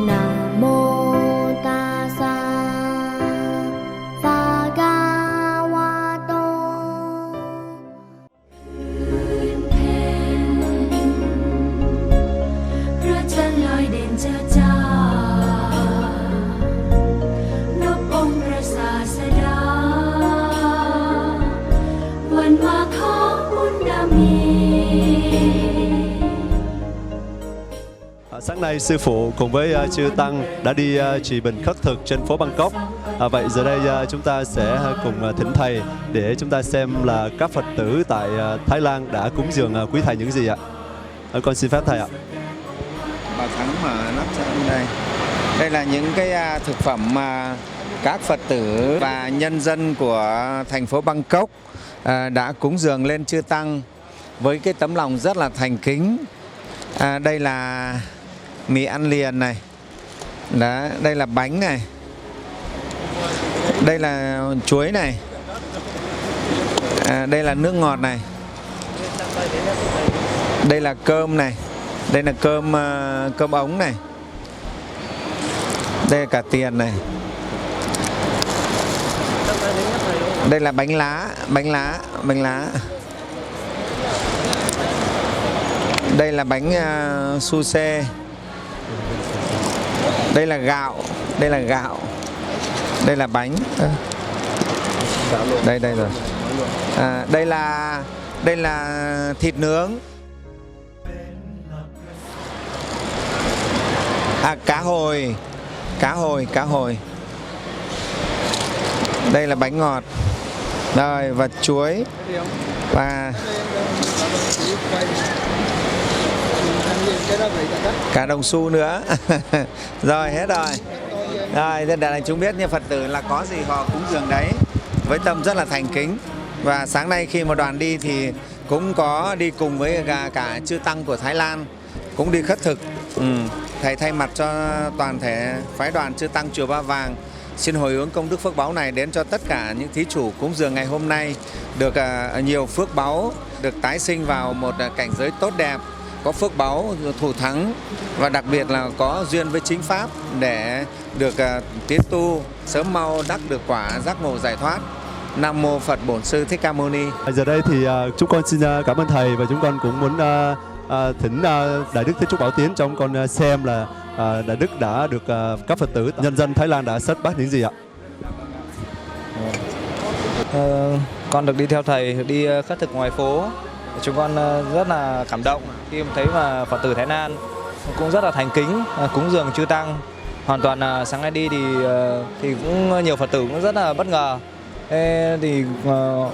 Nam mô Tassa Bhagavato. Sáng nay sư phụ cùng với chư tăng đã đi trì bình khất thực trên phố Bangkok. Vậy giờ đây chúng ta sẽ cùng thỉnh thầy để chúng ta xem là các Phật tử tại Thái Lan đã cúng dường quý thầy những gì ạ. Con xin phép thầy ạ. Bà Thắng mở nắp cho em đây. Đây là những cái thực phẩm mà các Phật tử và nhân dân của thành phố Bangkok đã cúng dường lên chư tăng với cái tấm lòng rất là thành kính. Đây là mì ăn liền này. Đó, đây là bánh này. Đây là chuối này. Đây là nước ngọt này. Đây là cơm này. Đây là cơm ống này. Đây là cả tiền này. Đây là bánh lá. Đây là bánh su-xê. Đây là gạo. Đây là bánh. Đây rồi. Đây là thịt nướng. Cá hồi. Đây là bánh ngọt. Rồi và chuối và cả đồng xu nữa. Rồi hết rồi. Rồi để đại chúng biết như Phật tử là có gì họ cúng dường đấy với tâm rất là thành kính. Và sáng nay khi mà đoàn đi thì cũng có đi cùng với cả chư tăng của Thái Lan cũng đi khất thực. Thầy thay mặt cho toàn thể phái đoàn chư tăng chùa Ba Vàng xin hồi hướng công đức phước báu này đến cho tất cả những thí chủ cúng dường ngày hôm nay được nhiều phước báu, được tái sinh vào một cảnh giới tốt đẹp, có phước báu thủ thắng và đặc biệt là có duyên với chính pháp để được tiến tu sớm mau đắc được quả giác ngộ giải thoát. Nam mô Phật Bổn Sư Thích Ca Mâu Ni. Giờ đây thì chúng con xin cảm ơn thầy và chúng con cũng muốn thỉnh Đại Đức Thế Trúc Bảo Tiến cho chúng con xem là Đại Đức đã được các Phật tử nhân dân Thái Lan đã sất bát những gì ạ. Con được đi theo thầy đi khất thực ngoài phố. Chúng con rất là cảm động khi thấy mà Phật tử Thái Lan cũng rất là thành kính cúng dường chư tăng. Hoàn toàn sáng nay đi thì cũng nhiều Phật tử cũng rất là bất ngờ. Thì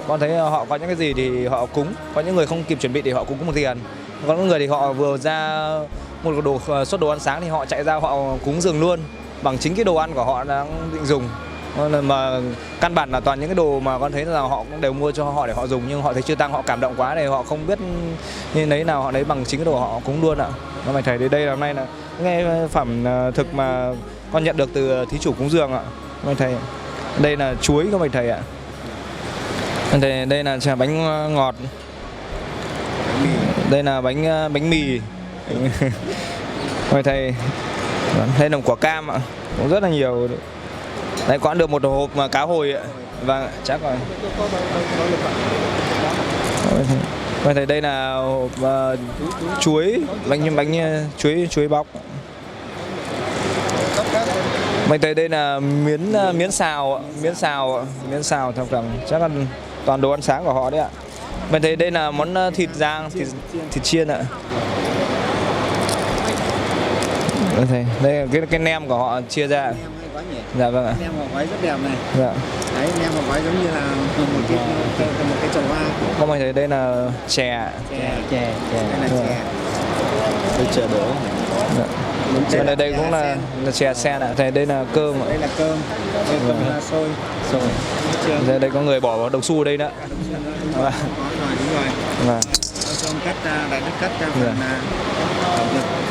con thấy họ có những cái gì thì họ cúng, có những người không kịp chuẩn bị thì họ cúng một tiền, có những người thì họ vừa ra một suất đồ ăn sáng thì họ chạy ra họ cúng dường luôn bằng chính cái đồ ăn của họ đang định dùng. Mà căn bản là toàn những cái đồ mà con thấy là họ cũng đều mua cho họ để họ dùng, nhưng họ thấy chư tăng họ cảm động quá thì họ không biết như lấy nào họ lấy bằng chính cái đồ họ cúng luôn ạ. Nó mày thầy đến đây hôm nay là nghe phẩm thực mà con nhận được từ thí chủ cúng dường ạ. Mày thầy đây là chuối các mày thầy ạ. Đây là bánh ngọt. Đây là bánh mì. Mày thầy đây là quả cam ạ, cũng rất là nhiều. Đấy, có được một hộp mà cá hồi ạ. Vâng, chắc rồi. Mày thấy đây là hộp chuối, bánh chuối bóc. Mày thấy đây là miến xào theo tầm chắc là toàn đồ ăn sáng của họ đấy ạ. Mày thấy đây là món thịt rang, thịt chiên ạ. Đây là cái nem của họ chia ra. Dạ vâng ạ. Nem họ gói rất đẹp này. Dạ. Đấy, nem họ gói giống như là một cái chậu hoa. Có mình thấy đây là chè. Đây là chè. Đây chè đỗ. Dạ. Đây cũng là chè sen ạ. Đây là cơm ạ. Đây là cơm. Đây là xôi. Đây có người bỏ vào đồng xu đây nữa. Đúng rồi. Vâng. Cho ông cắt, Đại Đức cắt ra phần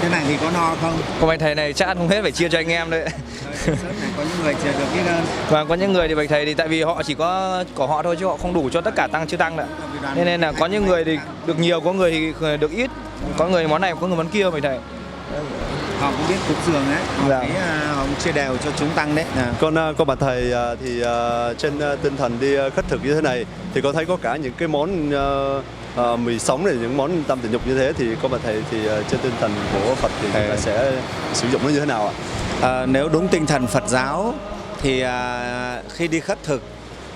cái này thì có no không? Còn bạch thầy này chắc ăn không hết, phải chia cho anh em đấy. Có những người chia được ít hơn. Và có những người thì bạch thầy thì tại vì họ chỉ có của họ thôi chứ họ không đủ cho tất cả tăng chư tăng nữa. Nên là có những người thì được nhiều, có người thì được ít, có người món này, có người món kia bạch thầy. họ cũng biết cúng dường đấy, họ Dạ. thấy họ cũng chia đều cho chúng tăng đấy. Con bạn thầy thì trên tinh thần đi khất thực như thế này thì con thấy có cả những cái món mì sống này, những món tâm tình dục như thế, thì con bạn thầy thì trên tinh thần của Phật thì chúng ta sẽ sử dụng nó như thế nào ạ? Nếu đúng tinh thần Phật giáo thì khi đi khất thực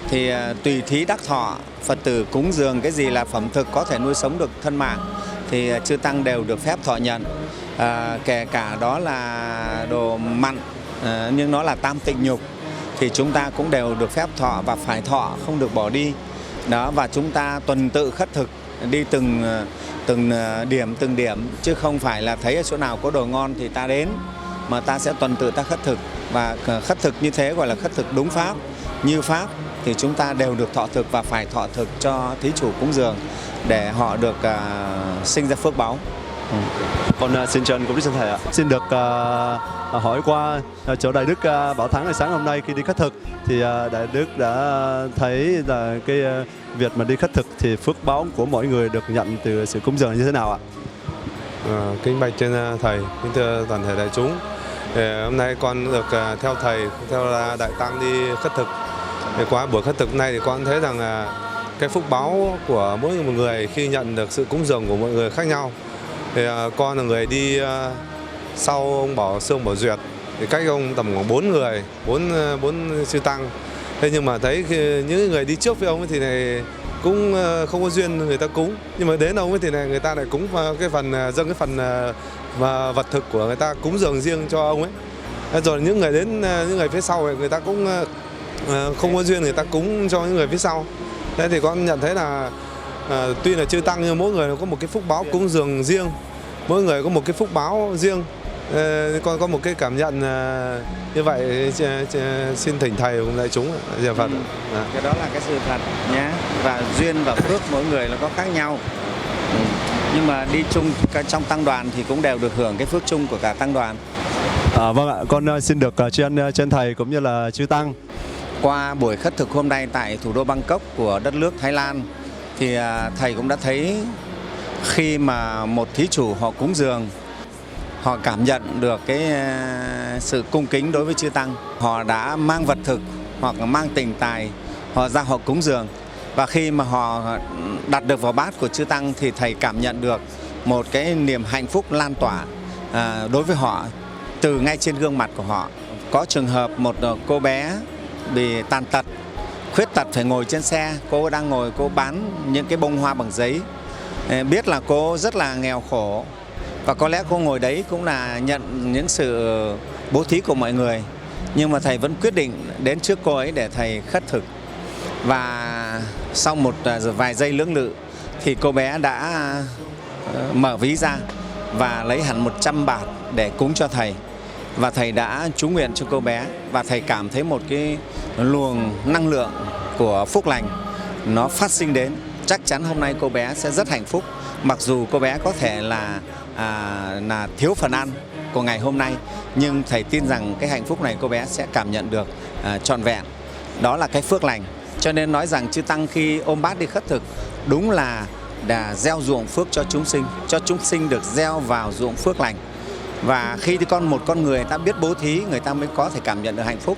thì tùy thí đắc thọ, Phật tử cúng dường cái gì là phẩm thực có thể nuôi sống được thân mạng thì chư tăng đều được phép thọ nhận, kể cả đó là đồ mặn nhưng nó là tam tịnh nhục thì chúng ta cũng đều được phép thọ và phải thọ, không được bỏ đi đó. Và chúng ta tuần tự khất thực, đi từng điểm chứ không phải là thấy ở chỗ nào có đồ ngon thì ta đến, mà ta sẽ tuần tự ta khất thực. Và khất thực như thế gọi là khất thực đúng pháp, như pháp thì chúng ta đều được thọ thực và phải thọ thực cho thí chủ cúng dường để họ được sinh ra phước báu. Con xin chân cũng xin thầy ạ. Xin được hỏi qua chỗ Đại Đức Bảo Thắng ngày sáng hôm nay khi đi khất thực thì Đại Đức đã thấy là cái việc mà đi khất thực thì phước báo của mỗi người được nhận từ sự cúng dường như thế nào ạ? Kính bạch trên thầy, kính thưa toàn thể đại chúng. Hôm nay con được theo thầy, theo đại tăng đi khất thực. Qua buổi khất thực này thì con thấy rằng cái phúc báo của mỗi một người khi nhận được sự cúng dường của mọi người khác nhau. Thì con là người đi sau ông Bảo Sương Bảo Duyệt, thì cách ông tầm khoảng 4 người, 4 sư tăng. Thế nhưng mà thấy những người đi trước với ông ấy thì này cũng không có duyên người ta cúng, nhưng mà đến ông ấy thì này người ta lại cúng cái phần dâng cái phần và vật thực của người ta cúng dường riêng cho ông ấy. Rồi những người đến, những người phía sau thì người ta cũng không có duyên người ta cúng cho những người phía sau. Thế thì con nhận thấy là tuy là chư tăng nhưng mỗi người có một cái phúc báo cúng dường riêng, mỗi người có một cái phúc báo riêng. Con có một cái cảm nhận như vậy, xin thỉnh thầy cùng đại chúng Diệu Phật. Cái đó là cái sự thật nhé. Và duyên và phước mỗi người là có khác nhau. Nhưng mà đi chung trong tăng đoàn thì cũng đều được hưởng cái phước chung của cả tăng đoàn. Vâng ạ, con xin được tri ân trên thầy cũng như là chư tăng. Qua buổi khất thực hôm nay tại thủ đô Bangkok của đất nước Thái Lan thì thầy cũng đã thấy khi mà một thí chủ họ cúng dường, họ cảm nhận được cái sự cung kính đối với chư tăng. Họ đã mang vật thực hoặc là mang tình tài, họ ra họ cúng dường. Và khi mà họ đặt được vào bát của chư tăng thì thầy cảm nhận được một cái niềm hạnh phúc lan tỏa đối với họ từ ngay trên gương mặt của họ. Có trường hợp một cô bé bị tàn tật, khuyết tật phải ngồi trên xe, cô đang ngồi cô bán những cái bông hoa bằng giấy. Biết là cô rất là nghèo khổ và có lẽ cô ngồi đấy cũng là nhận những sự bố thí của mọi người. Nhưng mà thầy vẫn quyết định đến trước cô ấy để thầy khất thực. Và sau một vài giây lưỡng lự thì cô bé đã mở ví ra và lấy hẳn 100 baht để cúng cho thầy. Và thầy đã chú nguyện cho cô bé và thầy cảm thấy một cái luồng năng lượng của phúc lành nó phát sinh đến. Chắc chắn hôm nay cô bé sẽ rất hạnh phúc. Mặc dù cô bé có thể là thiếu phần ăn của ngày hôm nay, nhưng thầy tin rằng cái hạnh phúc này cô bé sẽ cảm nhận được trọn vẹn. Đó là cái phước lành. Cho nên nói rằng chư tăng khi ôm bát đi khất thực đúng là gieo ruộng phước cho chúng sinh được gieo vào ruộng phước lành. Và khi một con người ta biết bố thí, người ta mới có thể cảm nhận được hạnh phúc.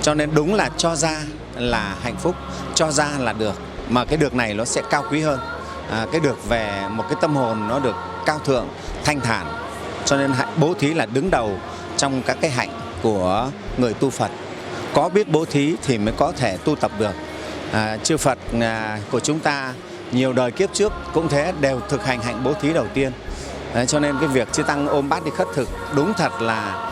Cho nên đúng là cho ra là hạnh phúc, cho ra là được. Mà cái được này nó sẽ cao quý hơn. Cái được về một cái tâm hồn nó được cao thượng, thanh thản. Cho nên bố thí là đứng đầu trong các cái hạnh của người tu Phật. Có biết bố thí thì mới có thể tu tập được. Chư Phật của chúng ta nhiều đời kiếp trước cũng thế, đều thực hành hạnh bố thí đầu tiên. Cho nên cái việc chư tăng ôm bát đi khất thực đúng thật là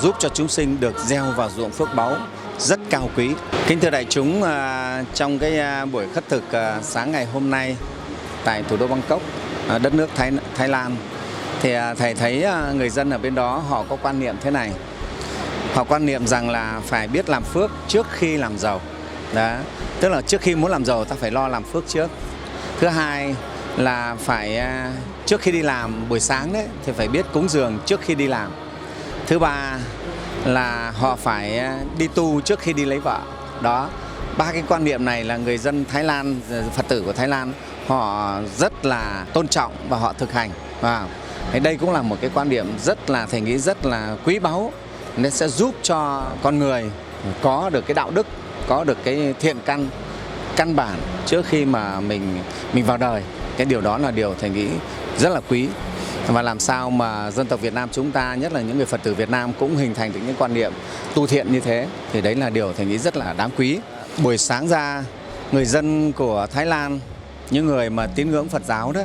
giúp cho chúng sinh được gieo vào ruộng phước báu rất cao quý. Kính thưa đại chúng, trong cái buổi khất thực sáng ngày hôm nay tại thủ đô Bangkok, đất nước Thái Lan, thì thầy thấy người dân ở bên đó họ có quan niệm thế này. Họ quan niệm rằng là phải biết làm phước trước khi làm giàu. Đó. Tức là trước khi muốn làm giàu ta phải lo làm phước trước. Thứ hai là phải trước khi đi làm buổi sáng đấy thì phải biết cúng dường trước khi đi làm. Thứ ba là họ phải đi tu trước khi đi lấy vợ. Đó, ba cái quan niệm này là người dân Thái Lan, Phật tử của Thái Lan họ rất là tôn trọng và họ thực hành. Thế đây cũng là một cái quan điểm rất là thầy nghĩ rất là quý báu, nên sẽ giúp cho con người có được cái đạo đức, có được cái thiện căn bản trước khi mà mình vào đời. Cái điều đó là điều thầy nghĩ rất là quý. Và làm sao mà dân tộc Việt Nam chúng ta, nhất là những người Phật tử Việt Nam cũng hình thành được những quan niệm tu thiện như thế, thì đấy là điều thầy nghĩ rất là đáng quý. Buổi sáng ra, người dân của Thái Lan, những người mà tín ngưỡng Phật giáo đó,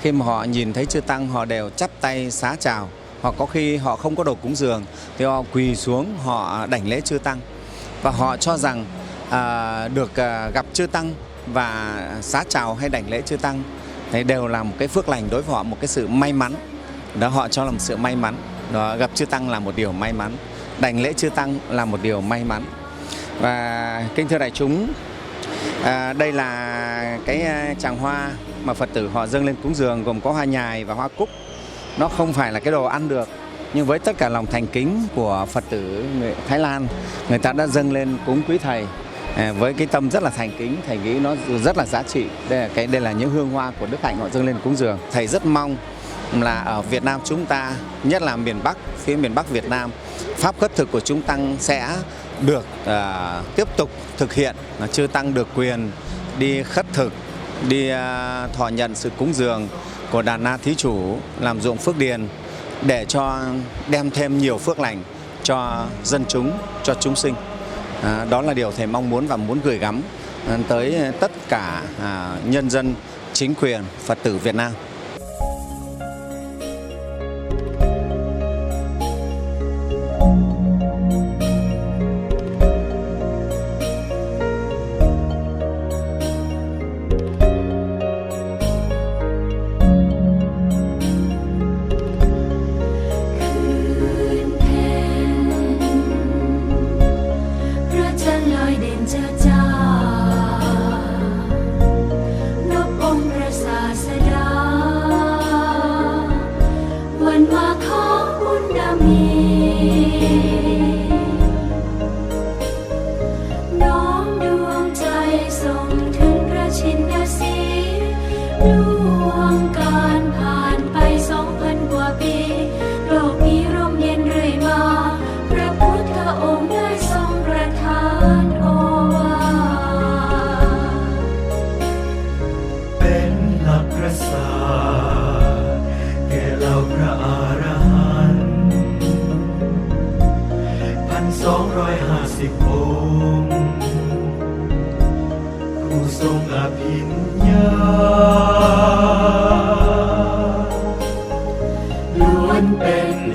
khi mà họ nhìn thấy chư Tăng, họ đều chắp tay xá chào. Hoặc có khi họ không có đồ cúng dường thì họ quỳ xuống, họ đảnh lễ chư Tăng. Và họ cho rằng được gặp chư Tăng và xá chào hay đảnh lễ chư Tăng thì đều là một cái phước lành đối với họ, một cái sự may mắn. Đó, họ cho là một sự may mắn. Đó, gặp chư Tăng là một điều may mắn, đảnh lễ chư Tăng là một điều may mắn. Và kính thưa đại chúng, đây là cái tràng hoa mà Phật tử họ dâng lên cúng dường, gồm có hoa nhài và hoa cúc. Nó không phải là cái đồ ăn được, nhưng với tất cả lòng thành kính của Phật tử người Thái Lan, người ta đã dâng lên cúng quý thầy với cái tâm rất là thành kính. Thầy nghĩ nó rất là giá trị. Đây là những hương hoa của Đức Hạnh họ dâng lên cúng dường. Thầy rất mong là ở Việt Nam chúng ta, nhất là miền Bắc, phía miền Bắc Việt Nam, pháp khất thực của chúng Tăng sẽ được tiếp tục thực hiện. Chư Tăng được quyền đi khất thực, đi thọ nhận sự cúng dường của Đàn Na Thí Chủ, làm dụng phước điền để cho đem thêm nhiều phước lành cho dân chúng, cho chúng sinh. Đó là điều thầy mong muốn và muốn gửi gắm tới tất cả nhân dân, chính quyền, Phật tử Việt Nam.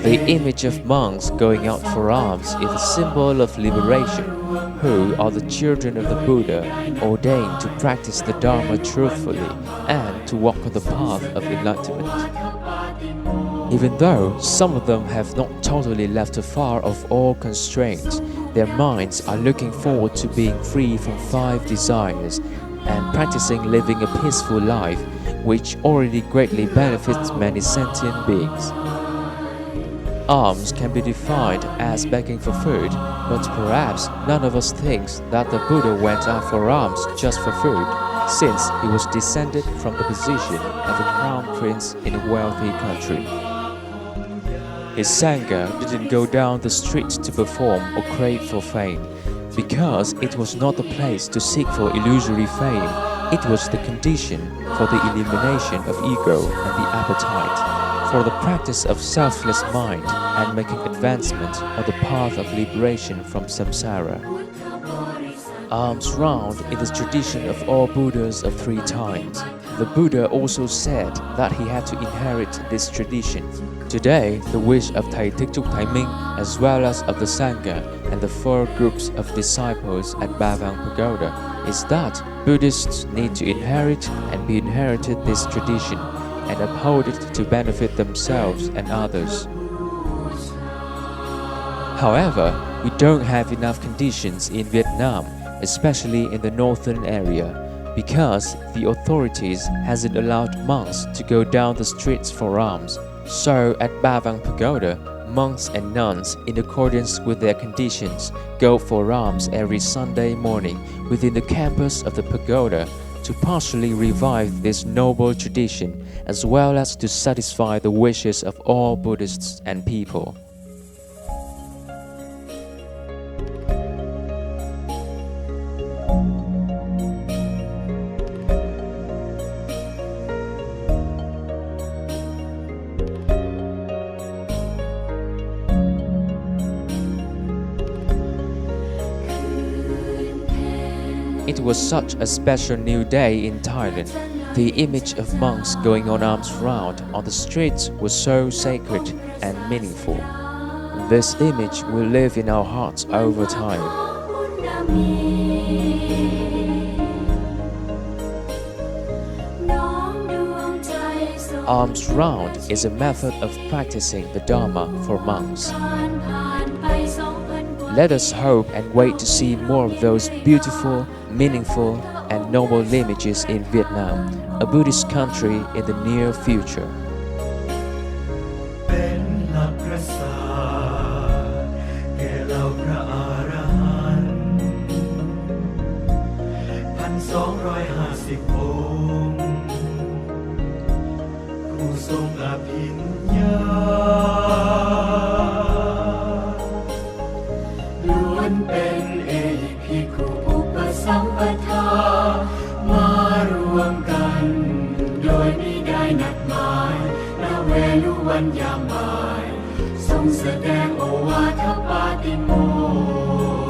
The image of monks going out for alms is a symbol of liberation, who are the children of the Buddha, ordained to practice the Dharma truthfully and to walk on the path of enlightenment. Even though some of them have not totally left afar of all constraints, their minds are looking forward to being free from 5 desires and practicing living a peaceful life, which already greatly benefits many sentient beings. Alms can be defined as begging for food, but perhaps none of us thinks that the Buddha went out for alms just for food, since he was descended from the position of a crown prince in a wealthy country. His Sangha didn't go down the street to perform or crave for fame, because it was not the place to seek for illusory fame. It was the condition for the elimination of ego and the appetite, for the practice of selfless mind and making advancement on the path of liberation from samsara. Alms round in the tradition of all Buddhas of 3 times. The Buddha also said that he had to inherit this tradition. Today, the wish of Thầy Thích Trúc Thái Minh, as well as of the Sangha and the 4 groups of disciples at Ba Vàng Pagoda, is that Buddhists need to inherit and be inherited this tradition and uphold it to benefit themselves and others. However, we don't have enough conditions in Vietnam, especially in the northern area, because the authorities hasn't allowed monks to go down the streets for alms. So at Ba Vàng Pagoda, monks and nuns, in accordance with their conditions, go for alms every Sunday morning within the campus of the pagoda to partially revive this noble tradition as well as to satisfy the wishes of all Buddhists and people. It was such a special new day in Thailand. The image of monks going on arms round on the streets was so sacred and meaningful. This image will live in our hearts over time. Arms round is a method of practicing the Dharma for monks. Let us hope and wait to see more of those beautiful, meaningful, and noble images in Vietnam, a Buddhist country in the near future. เป็นหลักประสาทแก่เหล่าพระอรหันต์1,250 องค์ผู้ทรงอภิญญาล้วนเป็นเอหิภิกขุอุปสัมปทามารวมกันโดยมิได้นัดหมายณเวลุวันยามบ่ายทรงแสดงโอวาทปาติโมกข์